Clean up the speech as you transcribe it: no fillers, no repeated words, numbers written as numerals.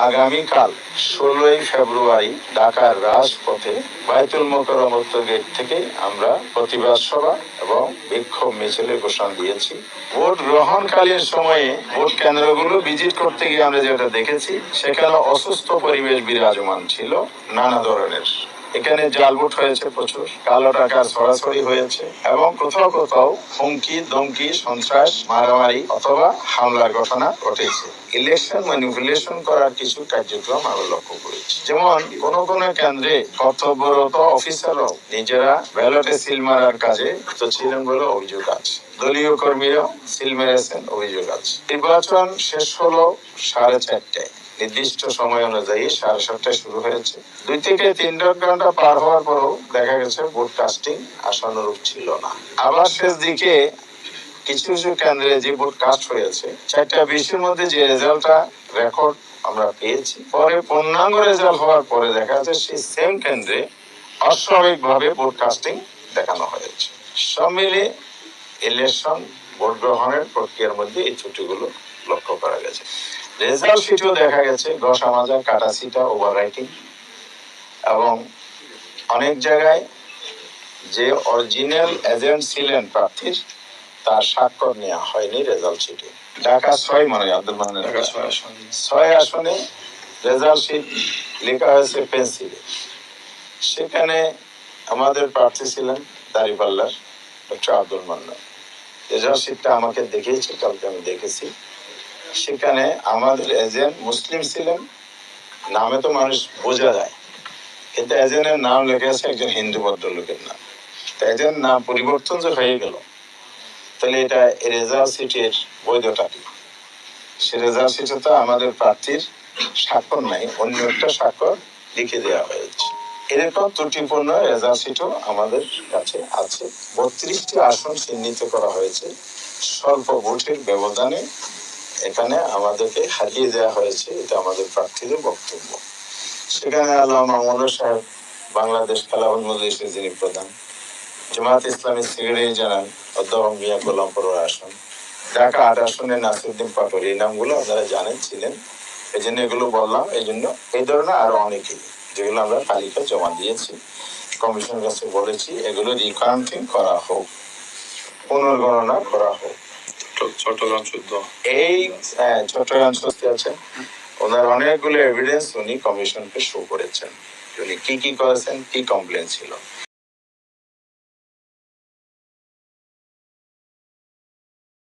আগামীকাল 16ই ফেব্রুয়ারি ঢাকার রাজপথে বায়তুল মোকাররম গেট থেকে আমরা প্রতিবাদ সভা এবং বিক্ষোভ মিছিলের ঘোষণা দিয়েছি। ভোট গ্রহণকালীন সময়ে ভোট কেন্দ্রগুলো ভিজিট করতে গিয়ে আমরা যেটা দেখেছি, সেখানে অসুস্থ পরিবেশ বিরাজমান ছিল নানা ধরনের। এখানে জাল ভোট হয়েছে, প্রচুর কালো টাকার ছড়াছড়ি হয়েছে এবং কোথাও কোথাও হুমকি ধমকি, সন্ত্রাস, মারামারি অথবা হামলার ঘটনা ঘটেছে। ইলেকশন ম্যানিপুলেশন করার কিছু কার্যক্রম আমরা লক্ষ্য করেছি। যেমন কোন কোন কেন্দ্রে কর্তব্যরত অফিসারও নিজেরা ব্যালটে সিল মারার কাজে তো ছিলেন বলে অভিযোগ আছে। দলীয় কর্মীরা সিল মেরেছেন, অভিযোগ আছে। নির্বাচন শেষ হলো 4:30টায়, নির্দিষ্ট সময় অনুযায়ী 7:30টায় শুরু হয়েছে। 2 থেকে 3 ঘন্টা পার হওয়ার পরও দেখা গেছে ভোট কাস্টিং আশানুরূপ ছিল না। আবার শেষ দিকে কিছু কিছু কেন্দ্রে যে ভোট কাস্ট হয়েছে, 4:20-এর মধ্যে যে রেজাল্টটা রেকর্ড আমরা পেয়েছি, পরে পূর্ণাঙ্গ রেজাল্ট হওয়ার পরে দেখা যাচ্ছে সেই সেম কেন্দ্রে অস্বাভাবিকভাবে ভোট কাস্টিং দেখানো হয়েছে। সব মিলে ইলেকশন ভোট গ্রহণের প্রক্রিয়ার মধ্যে এই ত্রুটিগুলো লক্ষ্য করা গেছে। রেজাল্ট শিটেও দেখা গেছে ঘষা মাজা, কাটাছিটা, ওভার রাইটিং এবং অনেক জায়গায় যে অরিজিনাল এজেন্ট ছিলেন প্রার্থীর, তার স্বাক্ষর নেওয়া হয়নি রেজাল্ট শিটে। ঢাকা 6 মানে আব্দুল মান্নান, ঢাকা 6 আসনে রেজাল্ট শিট লেখা হয়েছে পেন্সিলে। সেখানে আমাদের প্রার্থী ছিলেন দাঁড়িপাল্লার ডক্টর আব্দুল মান্নান। রেজাল্ট শিটটা আমাকে দেখিয়েছে, কালকে আমি দেখেছি। সেখানে আমাদের এজেন্ট মুসলিম ছিলেন, নামে তো মানুষ বোঝা যায়, কিন্তু এজেন্টের নাম লেখা আছে একজন হিন্দু ভদ্রলোকের নাম। এজেন্ট নাম পরিবর্তন যে হয়ে গেল, তাহলে এটা রেজাল্ট শিটের বৈধতা কি? সে রেজাল্ট শিটে তো আমাদের প্রার্থীর স্বাক্ষর নাই, অন্য একটা স্বাক্ষর লিখে দেওয়া হয়েছে। এরকম ত্রুটিপূর্ণ রেজাল্ট শিটও আমাদের কাছে আছে। 32টি আসন চিহ্নিত করা হয়েছে স্বল্প ভোটের ব্যবধানে। এখানে আমাদেরকে হারিয়ে দেওয়া হয়েছে, এটা আমাদের প্রার্থীদের বক্তব্য। সেখানে আল্লামা মামুনুর সাহেব, বাংলাদেশ খেলাফত মজলিসের যিনি প্রধান, জামায়াত ইসলামী সেক্রেটারি জেনারেল অধ্যাপক মিয়া গোলাম পরোয়ার আসন, ঢাকা 8 আসনে নাসিরউদ্দিন পাটোয়ারি, এই নামগুলো আপনারা জানেন, ছিলেন, এই জন্য এগুলো বললাম। এই জন্য এই ধরনের আরো অনেকেই, যেগুলো আমরা তালিকা জমা দিয়েছি, কমিশনের কাছে বলেছি এগুলো রিকাউন্টিং করা হোক, পুনর্গণনা করা হোক। চট্টগ্রাম 14, এই চট্টগ্রাম 14 আছে, ওনার অনেকগুলো এভিডেন্স উনি কমিশনকে শো করেছেন, উনি কি কি করেছেন, কি কমপ্লেন ছিল।